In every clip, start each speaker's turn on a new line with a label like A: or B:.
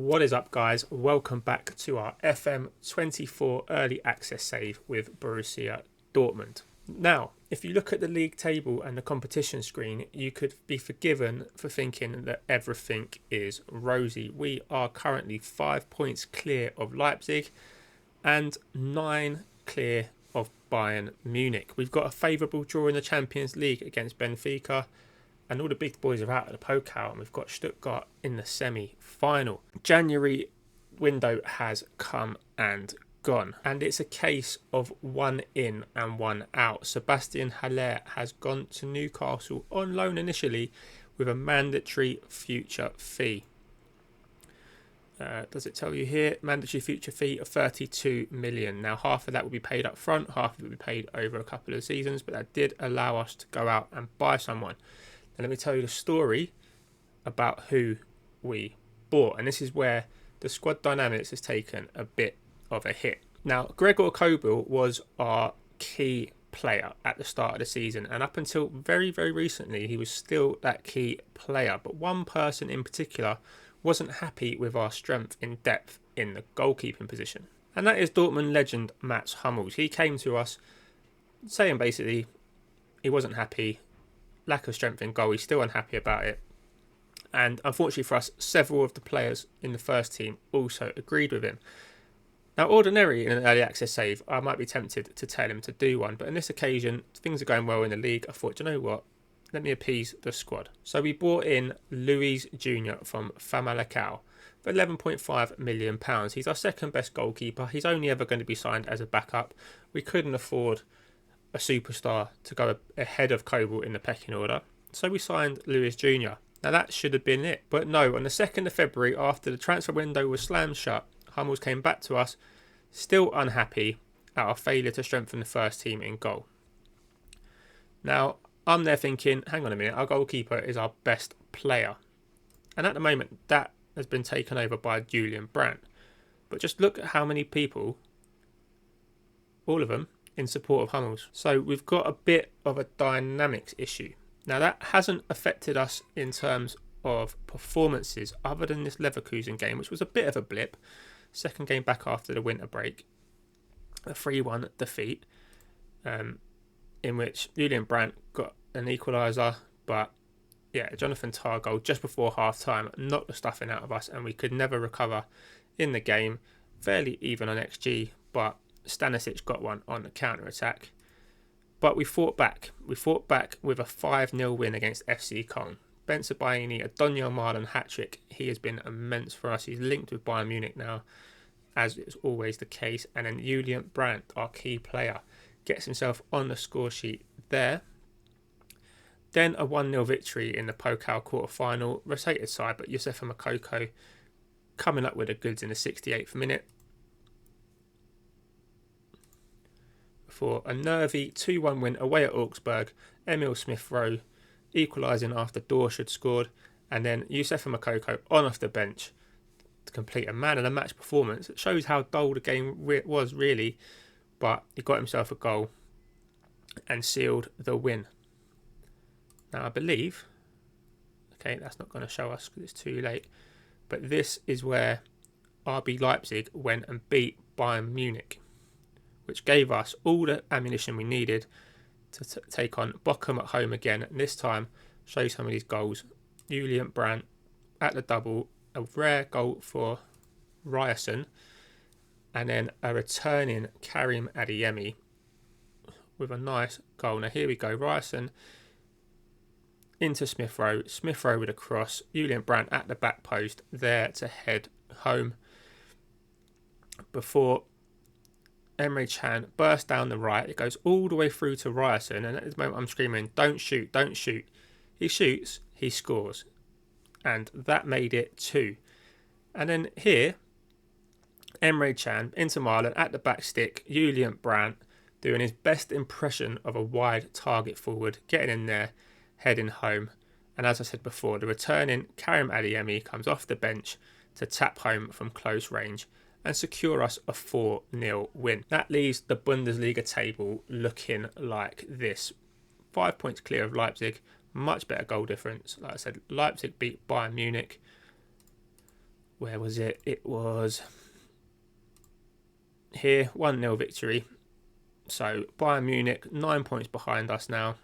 A: What is up, guys? Welcome back to our FM24 Early Access save with Borussia Dortmund. Now, if you look at the league table and the competition screen, you could be forgiven for thinking that everything is rosy. We are currently 5 points clear of Leipzig and 9 clear of Bayern Munich. We've got a favourable draw in the Champions League against Benfica, and all the big boys are out of the Pokal, and we've got Stuttgart in the semi-final. January window has come and gone, and it's a case of one in and one out. Sebastian Haller has gone to Newcastle on loan initially with a mandatory future fee. Does it tell you here? Mandatory future fee of 32 million. Now, half of that will be paid up front, half of it will be paid over a couple of seasons, but that did allow us to go out and buy someone. And let me tell you the story about who we bought. And this is where the squad dynamics has taken a bit of a hit. Now, Gregor Kobel was our key player at the start of the season. And up until very, very recently, he was still that key player. But one person in particular wasn't happy with our strength in depth in the goalkeeping position. And that is Dortmund legend Mats Hummels. He came to us saying basically he wasn't happy. Lack of strength in goal, he's still unhappy about it. And unfortunately for us, several of the players in the first team also agreed with him. Now, ordinarily in an early access save, I might be tempted to tell him to do one, but on this occasion, things are going well in the league. I thought, you know what, let me appease the squad. So we bought in Luis Jr. from Famalicão for £11.5 million. He's our second best goalkeeper. He's only ever going to be signed as a backup. We couldn't afford a superstar to go ahead of Kobel in the pecking order, so we signed Luis Jr. Now that should have been it, but no, on the 2nd of February, after the transfer window was slammed shut, Hummels came back to us, still unhappy at our failure to strengthen the first team in goal. Now, I'm there thinking, hang on a minute, our goalkeeper is our best player, and at the moment that has been taken over by Julian Brandt. But just look at how many people, all of them, in support of Hummels. So we've got a bit of a dynamics issue. Now that hasn't affected us in terms of performances other than this Leverkusen game, which was a bit of a blip. Second game back after the winter break. A 3-1 defeat in which Julian Brandt got an equaliser, but yeah, Jonathan Tah goal just before half time knocked the stuffing out of us and we could never recover in the game. Fairly even on XG, but Stanisic got one on the counter-attack. But we fought back. We fought back with a 5-0 win against FC Köln. Bensebaini, a Donyell Malen hat-trick. He has been immense for us. He's linked with Bayern Munich now, as is always the case. And then Julian Brandt, our key player, gets himself on the score sheet there. Then a 1-0 victory in the Pokal quarter-final. Rotated side, but Youssef Moukoko coming up with the goods in the 68th minute. For a nervy 2-1 win away at Augsburg. Emil Smith-Rowe equalising after Dorsch had scored, and then Youssef Moukoko on off the bench to complete a man of the match performance. It shows how dull the game was really, but he got himself a goal and sealed the win. Now I believe, okay, that's not going to show us because it's too late, but this is where RB Leipzig went and beat Bayern Munich, which gave us all the ammunition we needed to take on Bochum at home again. And this time, show you some of these goals. Julian Brandt at the double, a rare goal for Ryerson, and then a returning Karim Adeyemi with a nice goal. Now here we go, Ryerson into Smith-Rowe, Smith-Rowe with a cross, Julian Brandt at the back post, there to head home before Emre Can bursts down the right. It goes all the way through to Ryerson, and at this moment I'm screaming, don't shoot, don't shoot. He shoots, he scores, and that made it 2. And then here, Emre Can into Marlon at the back stick, Julian Brandt doing his best impression of a wide target forward, getting in there, heading home. And as I said before, the returning Karim Adeyemi comes off the bench to tap home from close range and secure us a 4-0 win. That leaves the Bundesliga table looking like this. 5 points clear of Leipzig, much better goal difference. Like I said, Leipzig beat Bayern Munich where was it? It was here, 1-0 victory. So Bayern Munich, 9 points behind us now.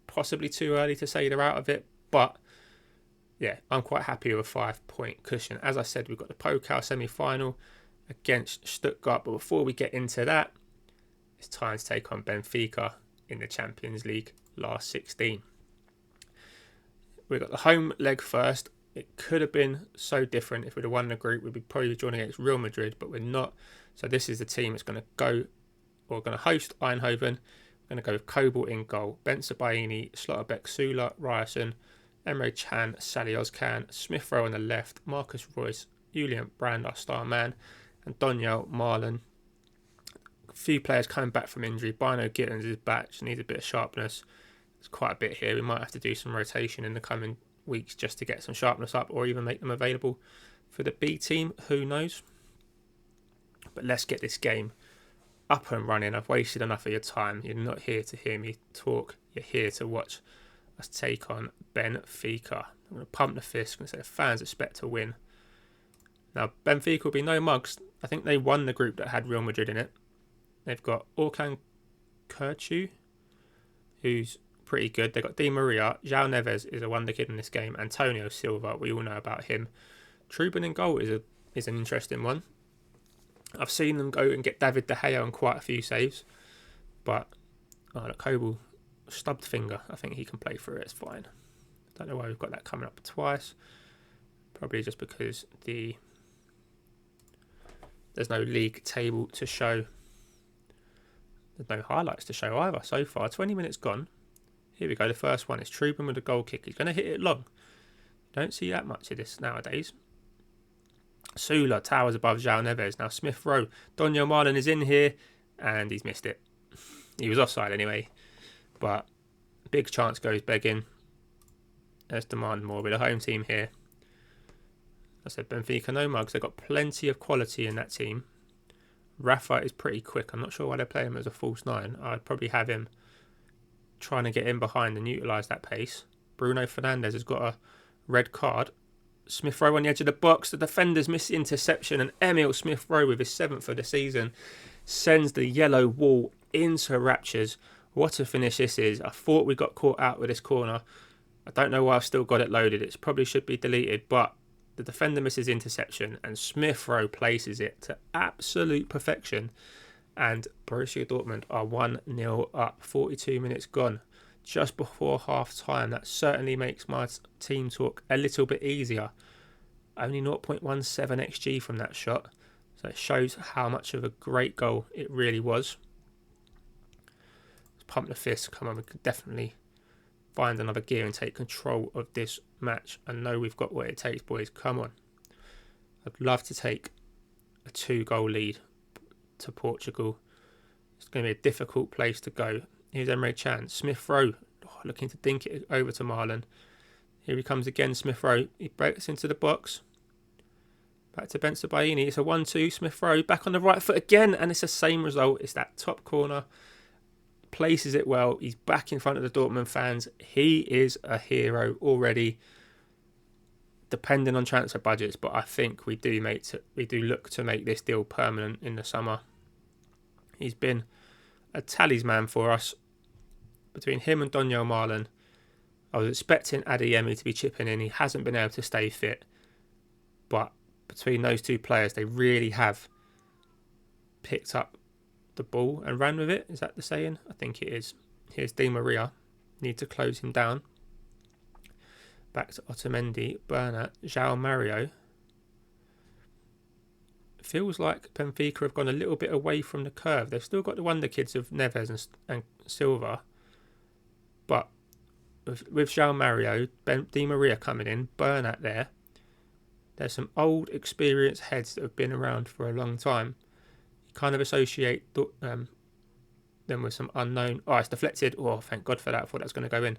A: Possibly too early to say they're out of it, but yeah, I'm quite happy with a 5-point cushion. As I said, we've got the Pokal semi-final against Stuttgart, but before we get into that, it's time to take on Benfica in the Champions League last 16. We've got the home leg first. It could have been so different. If we'd have won the group, we'd be probably drawn against Real Madrid, but we're not. So this is the team that's going to go, or going to host Eindhoven. We're going to go with Kobel in goal, Bensebaini, Slotterbeck, Sula, Ryerson, Emre Can, Sally Ozcan, Smith Rowe on the left, Marcus Royce, Julian Brand, our star man, and Daniel Marlon. A few players coming back from injury. Bino Gittins is back, just needs a bit of sharpness. There's quite a bit here. We might have to do some rotation in the coming weeks just to get some sharpness up, or even make them available for the B team. Who knows? But let's get this game up and running. I've wasted enough of your time. You're not here to hear me talk. You're here to watch us take on Benfica. I'm going to pump the fist. I'm going to say the fans expect to win. Now, Benfica will be no mugs. I think they won the group that had Real Madrid in it. They've got Orkan Kurtu, who's pretty good. They've got Di Maria. João Neves is a wonder kid in this game. Antonio Silva, we all know about him. Trubin in goal is an interesting one. I've seen them go and get David De Gea on quite a few saves. But, look, Kobel, stubbed finger. I think he can play through it. It's fine. Don't know why we've got that coming up twice. Probably just because there's no league table to show. There's no highlights to show either so far. 20 minutes gone. Here we go. The first one is Trubin with a goal kick. He's going to hit it long. Don't see that much of this nowadays. Sula towers above João Neves. Now Smith Rowe. Daniel Marlon is in here and he's missed it. He was offside anyway. But big chance goes begging. Let's demand more with the home team here. I said Benfica no mugs. They've got plenty of quality in that team. Rafa is pretty quick. I'm not sure why they play him as a false 9. I'd probably have him trying to get in behind and utilise that pace. Bruno Fernandes has got a red card. Smith Rowe on the edge of the box. The defenders miss the interception, and Emil Smith Rowe with his 7th of the season sends the yellow wall into raptures. What a finish this is. I thought we got caught out with this corner. I don't know why I've still got it loaded. It probably should be deleted, but the defender misses interception and Smith Rowe places it to absolute perfection. And Borussia Dortmund are 1-0 up. 42 minutes gone. Just before half time. That certainly makes my team talk a little bit easier. Only 0.17 XG from that shot. So it shows how much of a great goal it really was. Let's pump the fist. Come on, we could definitely find another gear and take control of this match. I know we've got what it takes, boys. Come on. I'd love to take a 2-goal lead to Portugal. It's going to be a difficult place to go. Here's Emre Can. Smith Rowe looking to dink it over to Marlon. Here he comes again, Smith Rowe. He breaks into the box. Back to Bensebaini. It's a 1-2. Smith Rowe back on the right foot again, and it's the same result. It's that top corner. Places it well. He's back in front of the Dortmund fans. He is a hero already. Depending on transfer budgets, but I think we do look to make this deal permanent in the summer. He's been a talisman for us. Between him and Daniel Marlon, I was expecting Adeyemi to be chipping in. He hasn't been able to stay fit, but between those two players, they really have picked up the ball and ran with it. Is that the saying? I think it is. Here's Di Maria. Need to close him down. Back to Otamendi, Bernat, João Mario. Feels like Benfica have gone a little bit away from the curve. They've still got the wonder kids of Neves and Silva. But with João Mario, Di Maria coming in, Bernat there. There's some old experienced heads that have been around for a long time. You kind of associate them with some unknown... Oh, it's deflected. Oh, thank God for that. I thought that was going to go in.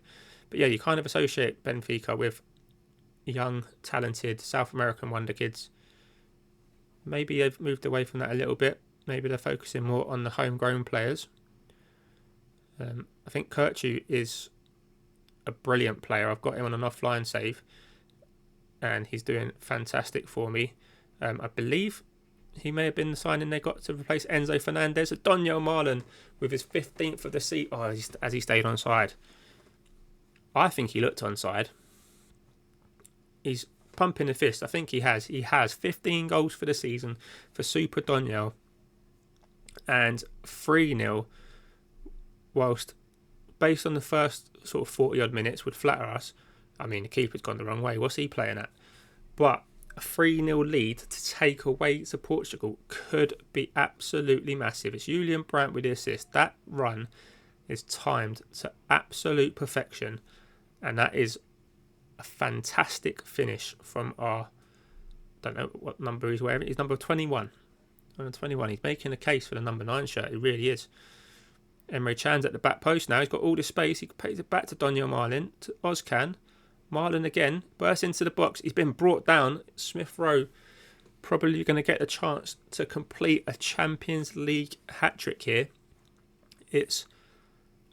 A: But yeah, you kind of associate Benfica with young, talented South American wonder kids. Maybe they've moved away from that a little bit. Maybe they're focusing more on the homegrown players. I think Kurtu is a brilliant player. I've got him on an offline save. and he's doing fantastic for me. I believe he may have been the signing they got to replace Enzo Fernandez. Donyell Malen with his 15th of the season. Oh, as he stayed onside. I think he looked onside. He's pumping the fist. I think he has. He has 15 goals for the season for Super Donyell. And 3-0, whilst based on the first sort of 40-odd minutes would flatter us. I mean, the keeper's gone the wrong way. What's he playing at? But a 3-0 lead to take away to Portugal could be absolutely massive. It's Julian Brandt with the assist. That run is timed to absolute perfection. And that is a fantastic finish from our, don't know what number he's wearing. He's number 21. Number 21. He's making a case for the number 9 shirt. He really is. Emre Can's at the back post now. He's got all the space. He pays it back to Donyell Malen, to Ozcan. Malen again bursts into the box. He's been brought down. Smith Rowe probably going to get the chance to complete a Champions League hat-trick here. It's,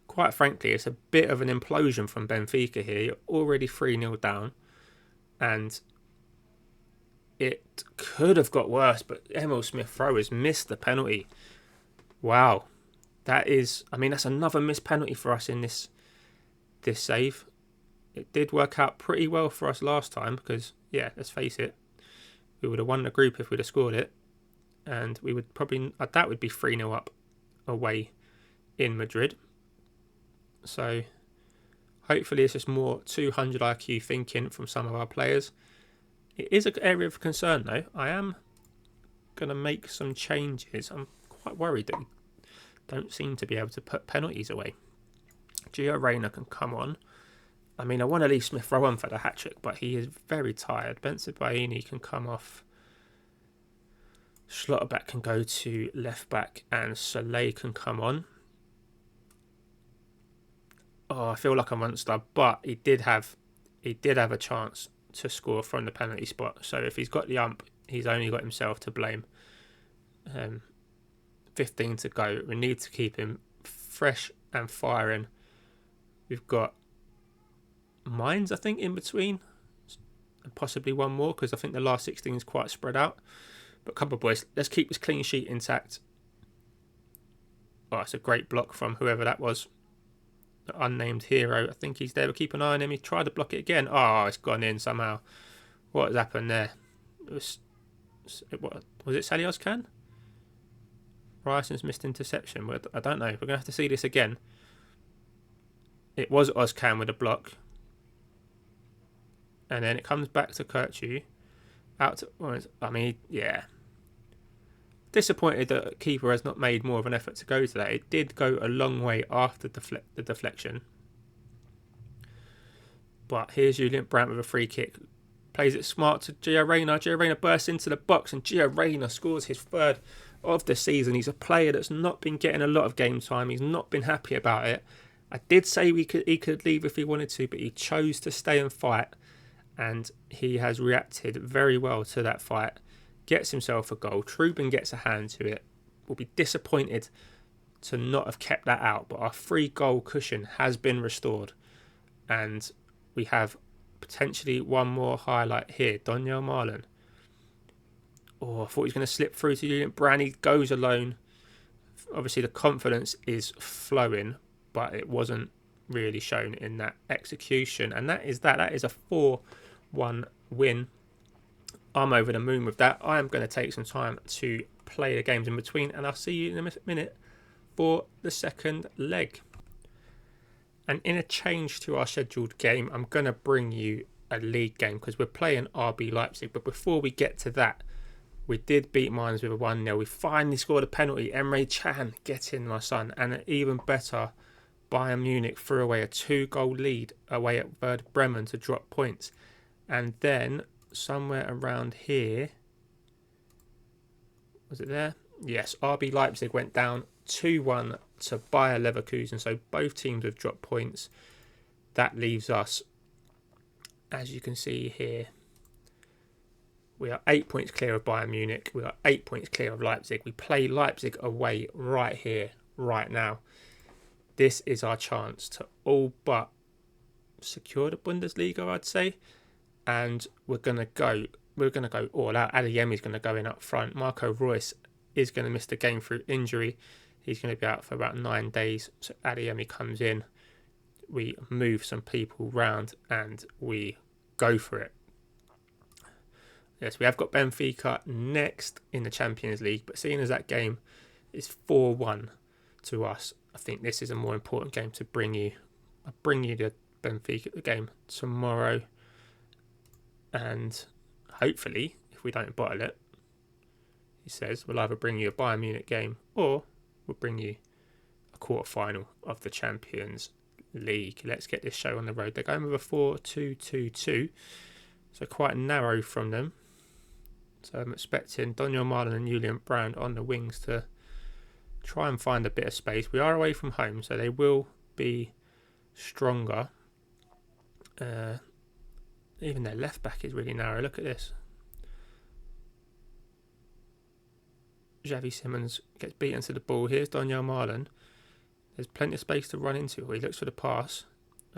A: quite frankly, it's a bit of an implosion from Benfica here. You're already 3-0 down. And it could have got worse, but Emil Smith Rowe has missed the penalty. Wow. That is, I mean, that's another missed penalty for us in this save. It did work out pretty well for us last time because, yeah, let's face it, we would have won the group if we'd have scored it. And we would probably, that would be 3-0 up away in Madrid. So hopefully it's just more 200 IQ thinking from some of our players. It is an area of concern though. I am going to make some changes. I'm quite worried that we don't seem to be able to put penalties away. Gio Reyna can come on. I mean, I want to leave Smith Rowe on for the hat-trick, but he is very tired. Benson Baini can come off. Schlotterbeck can go to left back, and Soleil can come on. Oh, I feel like I'm on stub, but he did have a chance to score from the penalty spot. So if he's got the ump, he's only got himself to blame. 15 to go. We need to keep him fresh and firing. We've got Mines, I think, in between, and possibly one more because I think the last 16 is quite spread out. But come on, boys, let's keep this clean sheet intact. Oh, it's a great block from whoever that was. The unnamed hero. I think he's there. We'll keep an eye on him. He tried to block it again. Oh, it's gone in somehow. What has happened there? Was it Sally Ozcan? Ryerson's missed interception. I don't know. We're going to have to see this again. It was Ozcan with a block. And then it comes back to Kirchu. I mean, yeah. Disappointed that the keeper has not made more of an effort to go to that. It did go a long way after the deflection. But here's Julian Brandt with a free kick. Plays it smart to Gio Reyna. Gio Reyna bursts into the box and Gio Reyna scores his third of the season. He's a player that's not been getting a lot of game time. He's not been happy about it. I did say he could leave if he wanted to, but he chose to stay and fight. And he has reacted very well to that fight. Gets himself a goal. Trubin gets a hand to it. Will be disappointed to not have kept that out. But our 3-goal cushion has been restored. And we have potentially one more highlight here. Donyell Malen. Oh, I thought he was going to slip through to Julian Brandt. He goes alone. Obviously, the confidence is flowing. But it wasn't really shown in that execution. And that is that. That is a 4-1 win. I'm over the moon with that. I am going to take some time to play the games in between, and I'll see you in a minute for the second leg. And in a change to our scheduled game, I'm going to bring you a league game because we're playing RB Leipzig. But before we get to that, we did beat Mainz with a 1-0. We finally scored a penalty. Emre Can, get in, my son. And an even better, Bayern Munich threw away a 2-goal lead away at Werder Bremen to drop points. And then somewhere around here, was it there? Yes, RB Leipzig went down 2-1 to Bayer Leverkusen. So both teams have dropped points. That leaves us, as you can see here, we are 8 points clear of Bayern Munich. We are 8 points clear of Leipzig. We play Leipzig away right here, right now. This is our chance to all but secure the Bundesliga, I'd say. and we're gonna go all out. Adeyemi's going to go in up front. Marco Reus is going to miss the game through injury. He's going to be out for about 9 days. So Adeyemi comes in. We move some people round and we go for it. Yes, we have got Benfica next in the Champions League, but seeing as that game is 4-1 to us, I think this is a more important game to bring you. I'll bring you the Benfica game tomorrow, and hopefully, if we don't bottle it, he says, we'll either bring you a Bayern Munich game or we'll bring you a quarter-final of the Champions League. Let's get this show on the road. They're going with a 4-2-2-2, so quite narrow from them. So I'm expecting Daniel Marlon and Julian Brand on the wings to try and find a bit of space. We are away from home, so they will be stronger. Even their left back is really narrow. Look at this. Xavi Simons gets beaten to the ball. Here's Daniel Marlon. There's plenty of space to run into. He looks for the pass.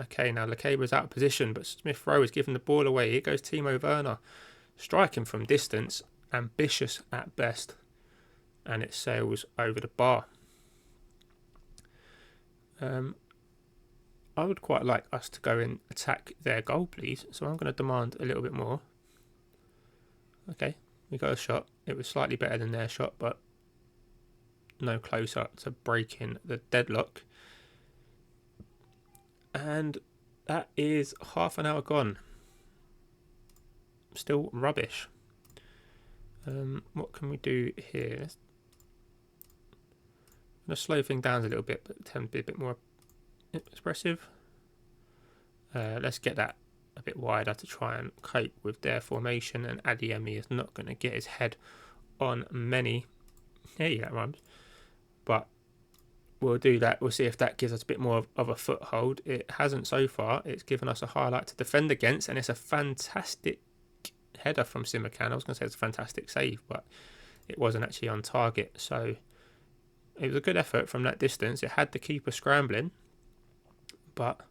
A: Okay, now Lekeba's out of position, but Smith Rowe is giving the ball away. Here goes Timo Werner. Striking from distance. Ambitious at best. And it sails over the bar. I would quite like us to go and attack their goal, please. So I'm going to demand a little bit more. Okay, we got a shot. It was slightly better than their shot, but no closer to breaking the deadlock. And that is half an hour gone. Still rubbish. What can we do here? I'm going to slow things down a little bit, but attempt to be a bit more expressive. Let's get that a bit wider to try and cope with their formation, and Adeyemi is not going to get his head on many. Hey, that rhymes. But we'll do that. We'll see if that gives us a bit more of a foothold. It hasn't so far. It's given us a highlight to defend against, and it's a fantastic header from Simakan. I was going to say it's a fantastic save, but it wasn't actually on target. So it was a good effort from that distance. It had the keeper scrambling, but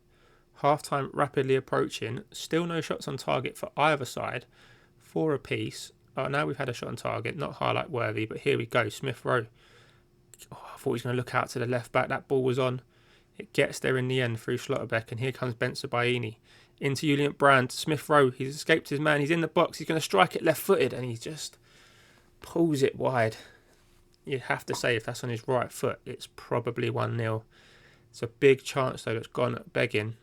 A: half-time rapidly approaching. Still no shots on target for either side. 4 apiece. Oh, now we've had a shot on target. Not highlight worthy, but here we go. Smith Rowe. Oh, I thought he was going to look out to the left back. That ball was on. It gets there in the end through Schlotterbeck, and here comes Bensebaini. Into Julian Brand. Smith Rowe. He's escaped his man. He's in the box. He's going to strike it left-footed, and he just pulls it wide. You'd have to say if that's on his right foot, it's probably 1-0. It's a big chance, though, that's gone begging.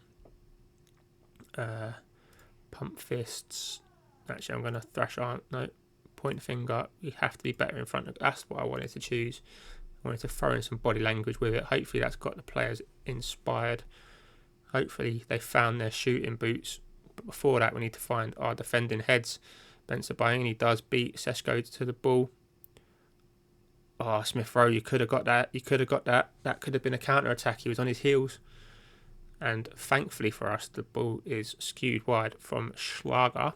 A: Pump fists. Actually, I'm going to thrash arm. No, point finger. You have to be better in front of. That's what I wanted to choose. I wanted to throw in some body language with it. Hopefully, that's got the players inspired. Hopefully, they found their shooting boots. But before that, we need to find our defending heads. Bensebaini does beat Sesko to the ball. Oh, Smith Rowe, you could have got that. You could have got that. That could have been a counter-attack. He was on his heels. And thankfully for us, the ball is skewed wide from Schlager.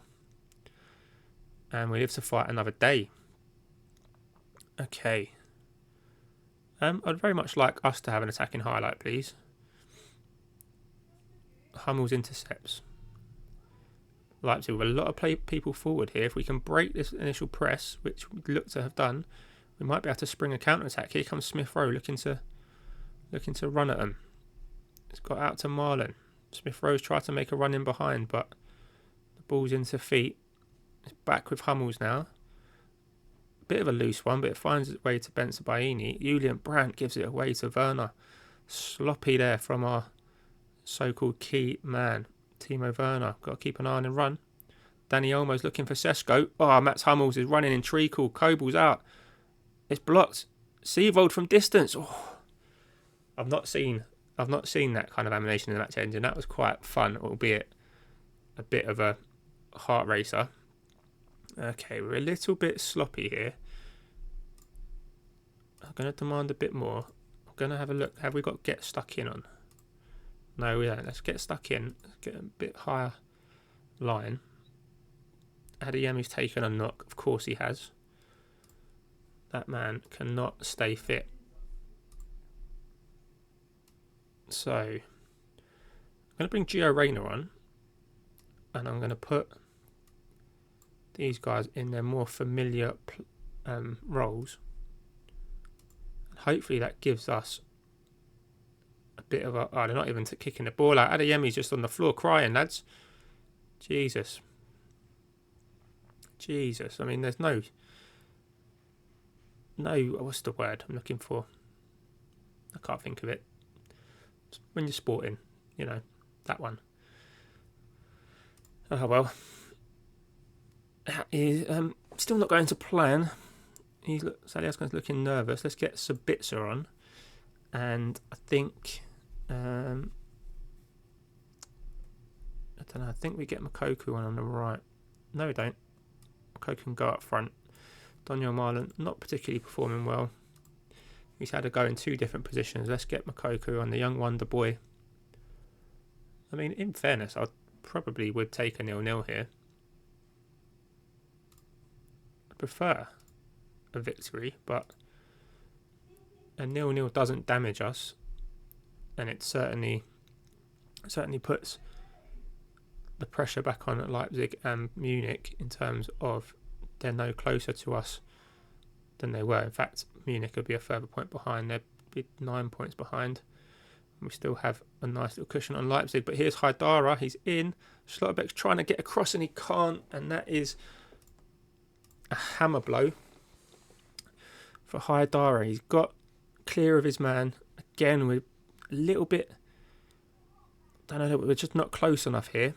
A: And we live to fight another day. Okay. I'd very much like us to have an attacking highlight, please. Hummels intercepts. Leipzig with a lot of people forward here. If we can break this initial press, which we look to have done, we might be able to spring a counter-attack. Here comes Smith Rowe looking to run at them. It's got out to Marlon. Smith Rowe's tried to make a run in behind, but the ball's into feet. It's back with Hummels now. Bit of a loose one, but it finds its way to Bensebaini. Julian Brandt gives it away to Werner. Sloppy there from our so-called key man, Timo Werner. Got to keep an eye on and run. Danny Olmo's looking for Sesko. Oh, Mats Hummels is running in treacle. Kobel's out. It's blocked. Seevold from distance. Oh, I've not seen that kind of animation in the match engine. That was quite fun, albeit a bit of a heart racer. Okay, we're a little bit sloppy here. I'm going to demand a bit more. I'm going to have a look. Have we got get stuck in on? No, we don't. Let's get stuck in. Let's get a bit higher line. Adeyemi's taken a knock. Of course he has. That man cannot stay fit. So, I'm going to bring Gio Reyna on. And I'm going to put these guys in their more familiar roles. Hopefully that gives us a bit of a... Oh, they're not even kicking the ball out. Adeyemi's just on the floor crying, lads. Jesus. I mean, there's no... What's the word I'm looking for? I can't think of it. When you're sporting, you know, that one. Oh, well. He's still not going to plan. Saliaskan's looking nervous. Let's get Sabitzer on. And I think... I don't know. I think we get Mokoku on the right. No, we don't. Mokoku can go up front. Daniel Marlon, not particularly performing well. He's had to go in 2 different positions. Let's get Mokoku on, the young wonder boy. I mean, in fairness, I probably would take a 0-0 here. I prefer a victory, but a 0-0 doesn't damage us, and it certainly puts the pressure back on at Leipzig and Munich in terms of they're no closer to us than they were. In fact, Munich would be a further point behind. They'd be 9 points behind. We still have a nice little cushion on Leipzig. But here's Haidara. He's in. Schlotterbeck's trying to get across and he can't. And that is a hammer blow for Haidara. He's got clear of his man. Again, we're a little bit... I don't know, we're just not close enough here.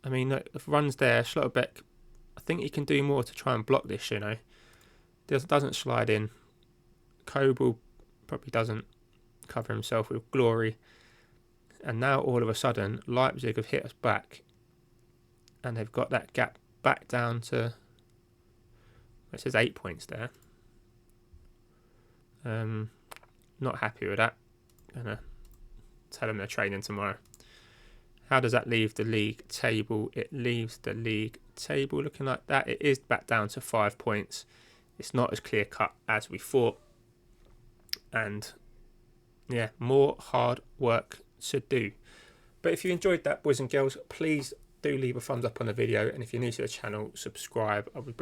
A: I mean, the run's there. Schlotterbeck, I think he can do more to try and block this, you know. Doesn't slide in. Kobel probably doesn't cover himself with glory. And now all of a sudden, Leipzig have hit us back. And they've got that gap back down to... It says 8 points there. Not happy with that. Gonna tell them they're training tomorrow. How does that leave the league table? It leaves the league table looking like that. It is back down to 5 points. It's not as clear cut as we thought. And yeah, more hard work to do. But if you enjoyed that, boys and girls, please do leave a thumbs up on the video. And if you're new to the channel, subscribe. I'll be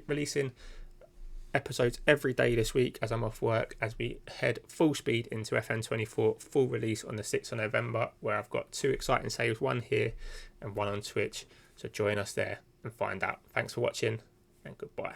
A: releasing episodes every day this week as I'm off work, as we head full speed into FM24 full release on the 6th of November, where I've got 2 exciting saves, one here and one on Twitch. So join us there and find out. Thanks for watching and goodbye.